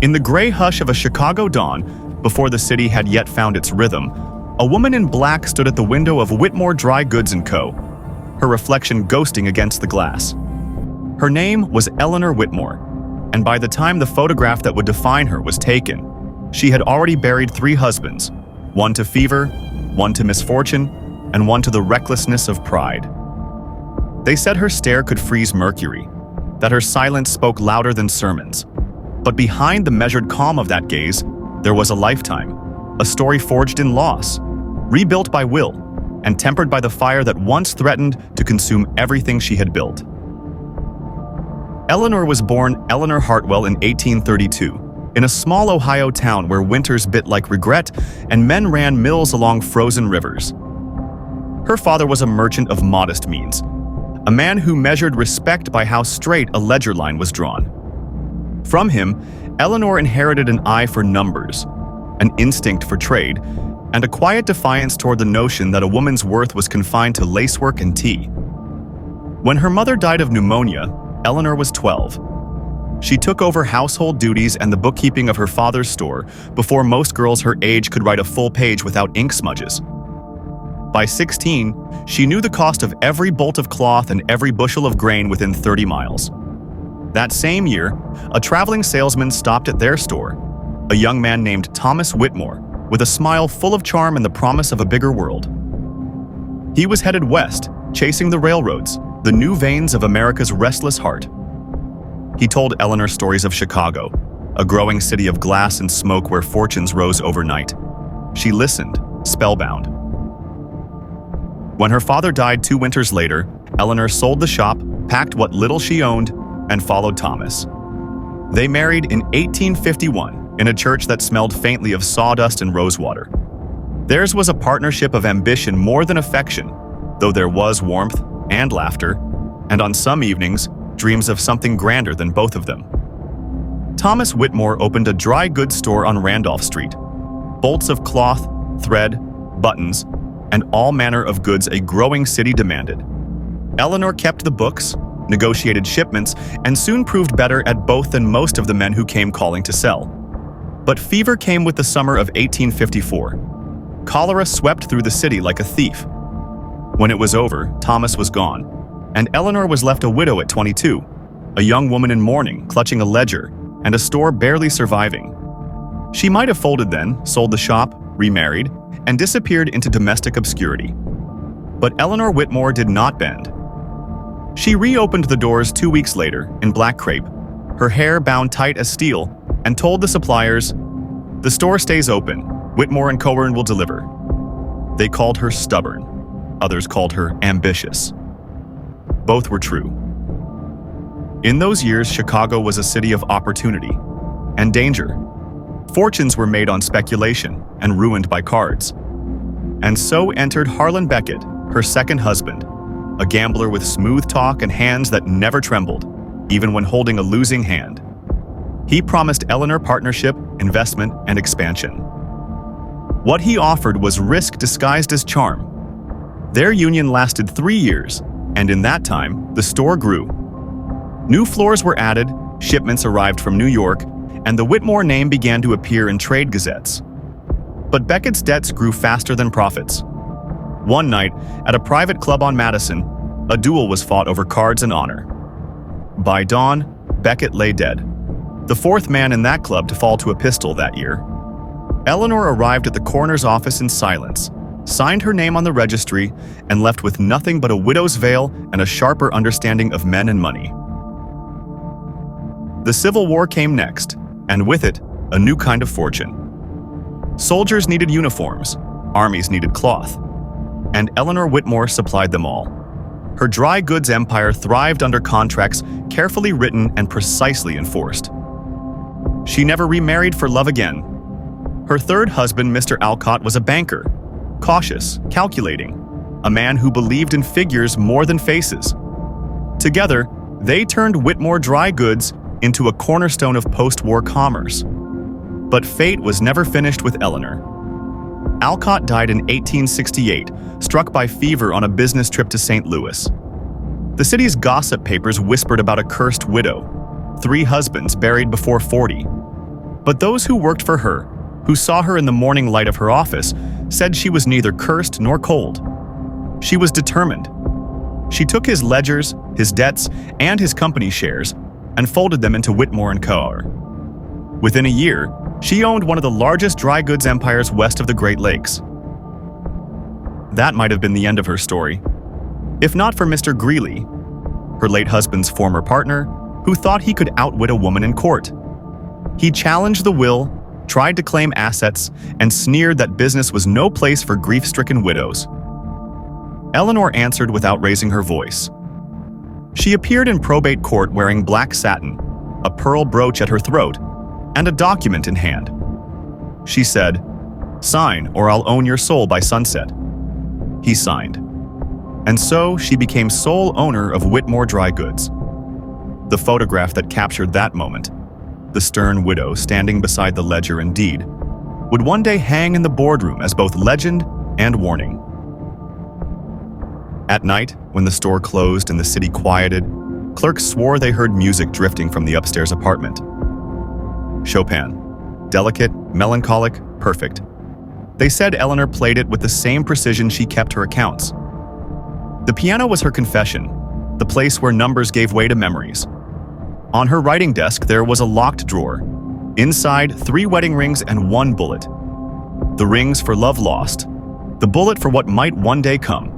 In the gray hush of a Chicago dawn, before the city had yet found its rhythm, a woman in black stood at the window of Whitmore Dry Goods & Co., her reflection ghosting against the glass. Her name was Eleanor Whitmore, and by the time the photograph that would define her was taken, she had already buried 3 husbands, one to fever, one to misfortune, and one to the recklessness of pride. They said her stare could freeze mercury, that her silence spoke louder than sermons. But behind the measured calm of that gaze, there was a lifetime, a story forged in loss, rebuilt by will, and tempered by the fire that once threatened to consume everything she had built. Eleanor was born Eleanor Hartwell in 1832, in a small Ohio town where winters bit like regret and men ran mills along frozen rivers. Her father was a merchant of modest means, a man who measured respect by how straight a ledger line was drawn. From him, Eleanor inherited an eye for numbers, an instinct for trade, and a quiet defiance toward the notion that a woman's worth was confined to lacework and tea. When her mother died of pneumonia, Eleanor was 12. She took over household duties and the bookkeeping of her father's store before most girls her age could write a full page without ink smudges. By 16, she knew the cost of every bolt of cloth and every bushel of grain within 30 miles. That same year, a traveling salesman stopped at their store, a young man named Thomas Whitmore, with a smile full of charm and the promise of a bigger world. He was headed west, chasing the railroads, the new veins of America's restless heart. He told Eleanor stories of Chicago, a growing city of glass and smoke where fortunes rose overnight. She listened, spellbound. When her father died 2 winters later, Eleanor sold the shop, packed what little she owned, and followed Thomas. They married in 1851 in a church that smelled faintly of sawdust and rosewater. Theirs was a partnership of ambition more than affection, though there was warmth and laughter, and on some evenings, dreams of something grander than both of them. Thomas Whitmore opened a dry goods store on Randolph Street. Bolts of cloth, thread, buttons, and all manner of goods a growing city demanded. Eleanor kept the books, negotiated shipments, and soon proved better at both than most of the men who came calling to sell. But fever came with the summer of 1854. Cholera swept through the city like a thief. When it was over, Thomas was gone, and Eleanor was left a widow at 22, a young woman in mourning, clutching a ledger, and a store barely surviving. She might have folded then, sold the shop, remarried, and disappeared into domestic obscurity. But Eleanor Whitmore did not bend. She reopened the doors 2 weeks later, in black crepe, her hair bound tight as steel, and told the suppliers, "The store stays open. Whitmore and Coburn will deliver." They called her stubborn. Others called her ambitious. Both were true. In those years, Chicago was a city of opportunity and danger. Fortunes were made on speculation and ruined by cards. And so entered Harlan Beckett, her second husband, a gambler with smooth talk and hands that never trembled, even when holding a losing hand. He promised Eleanor partnership, investment, and expansion. What he offered was risk disguised as charm. Their union lasted 3 years, and in that time, the store grew. New floors were added, shipments arrived from New York, and the Whitmore name began to appear in trade gazettes. But Beckett's debts grew faster than profits. One night, at a private club on Madison, a duel was fought over cards and honor. By dawn, Beckett lay dead, the 4th man in that club to fall to a pistol that year. Eleanor arrived at the coroner's office in silence, signed her name on the registry, and left with nothing but a widow's veil and a sharper understanding of men and money. The Civil War came next, and with it, a new kind of fortune. Soldiers needed uniforms, armies needed cloth, and Eleanor Whitmore supplied them all. Her dry goods empire thrived under contracts carefully written and precisely enforced. She never remarried for love again. Her 3rd husband, Mr. Alcott, was a banker, cautious, calculating, a man who believed in figures more than faces. Together, they turned Whitmore Dry Goods into a cornerstone of post-war commerce. But fate was never finished with Eleanor. Alcott died in 1868, struck by fever on a business trip to St. Louis. The city's gossip papers whispered about a cursed widow, 3 husbands buried before 40. But those who worked for her, who saw her in the morning light of her office, said she was neither cursed nor cold. She was determined. She took his ledgers, his debts, and his company shares and folded them into Whitmore & Co. Within a year, she owned one of the largest dry goods empires west of the Great Lakes. That might have been the end of her story, if not for Mr. Greeley, her late husband's former partner, who thought he could outwit a woman in court. He challenged the will, tried to claim assets, and sneered that business was no place for grief-stricken widows. Eleanor answered without raising her voice. She appeared in probate court wearing black satin, a pearl brooch at her throat, and a document in hand. She said, "Sign, or I'll own your soul by sunset." He signed. And so she became sole owner of Whitmore Dry Goods. The photograph that captured that moment, the stern widow standing beside the ledger and deed, would one day hang in the boardroom as both legend and warning. At night, when the store closed and the city quieted, clerks swore they heard music drifting from the upstairs apartment. Chopin. Delicate, melancholic, perfect. They said Eleanor played it with the same precision she kept her accounts. The piano was her confession, the place where numbers gave way to memories. On her writing desk, there was a locked drawer. Inside, 3 wedding rings and 1 bullet. The rings for love lost, the bullet for what might one day come.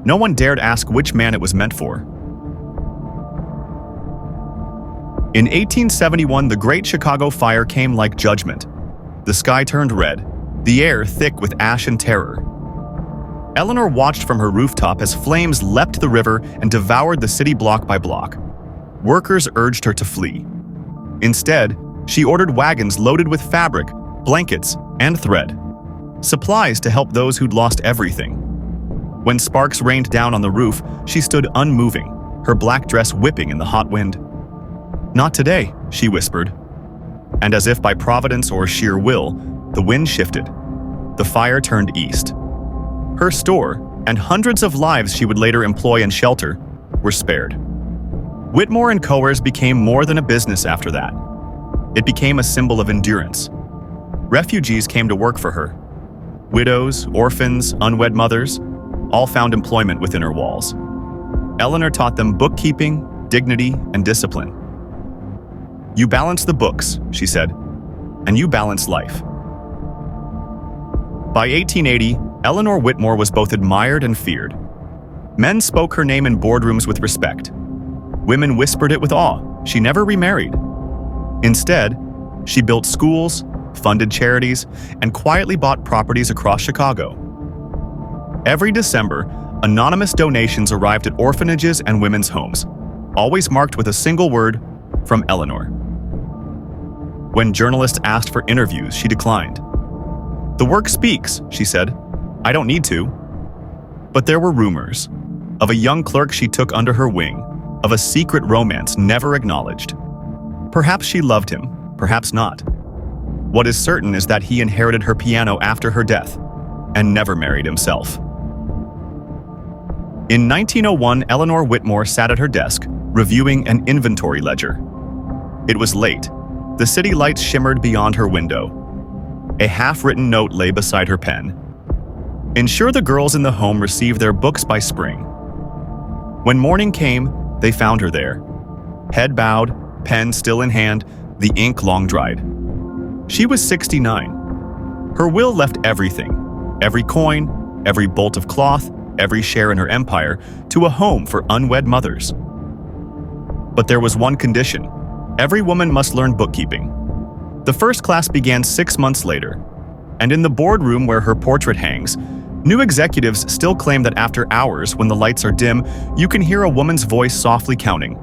No one dared ask which man it was meant for. In 1871, the Great Chicago Fire came like judgment. The sky turned red, the air thick with ash and terror. Eleanor watched from her rooftop as flames leapt the river and devoured the city block by block. Workers urged her to flee. Instead, she ordered wagons loaded with fabric, blankets, and thread. Supplies to help those who'd lost everything. When sparks rained down on the roof, she stood unmoving, her black dress whipping in the hot wind. "Not today," she whispered. And as if by providence or sheer will, the wind shifted. The fire turned east. Her store, and hundreds of lives she would later employ and shelter, were spared. Whitmore & Co. became more than a business after that. It became a symbol of endurance. Refugees came to work for her. Widows, orphans, unwed mothers, all found employment within her walls. Eleanor taught them bookkeeping, dignity, and discipline. "You balance the books," she said, "and you balance life." By 1880, Eleanor Whitmore was both admired and feared. Men spoke her name in boardrooms with respect. Women whispered it with awe. She never remarried. Instead, she built schools, funded charities, and quietly bought properties across Chicago. Every December, anonymous donations arrived at orphanages and women's homes, always marked with a single word, "From Eleanor." When journalists asked for interviews, she declined. "The work speaks," she said. "I don't need to." But there were rumors of a young clerk she took under her wing, of a secret romance never acknowledged. Perhaps she loved him, perhaps not. What is certain is that he inherited her piano after her death and never married himself. In 1901, Eleanor Whitmore sat at her desk, reviewing an inventory ledger. It was late. The city lights shimmered beyond her window. A half-written note lay beside her pen. "Ensure the girls in the home receive their books by spring." When morning came, they found her there. Head bowed, pen still in hand, the ink long dried. She was 69. Her will left everything, every coin, every bolt of cloth, every share in her empire, to a home for unwed mothers. But there was one condition. Every woman must learn bookkeeping. The first class began 6 months later, and in the boardroom where her portrait hangs, new executives still claim that after hours, when the lights are dim, you can hear a woman's voice softly counting.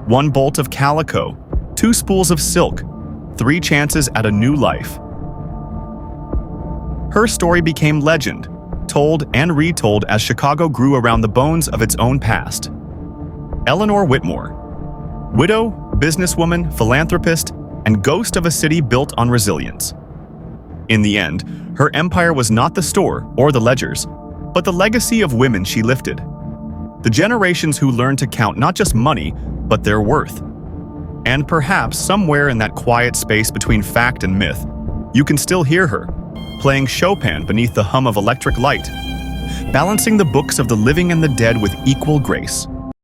1 bolt of calico, 2 spools of silk, 3 chances at a new life. Her story became legend, told and retold as Chicago grew around the bones of its own past. Eleanor Whitmore, widow, businesswoman, philanthropist, and ghost of a city built on resilience. In the end, her empire was not the store or the ledgers, but the legacy of women she lifted. The generations who learned to count not just money, but their worth. And perhaps somewhere in that quiet space between fact and myth, you can still hear her, playing Chopin beneath the hum of electric light, balancing the books of the living and the dead with equal grace.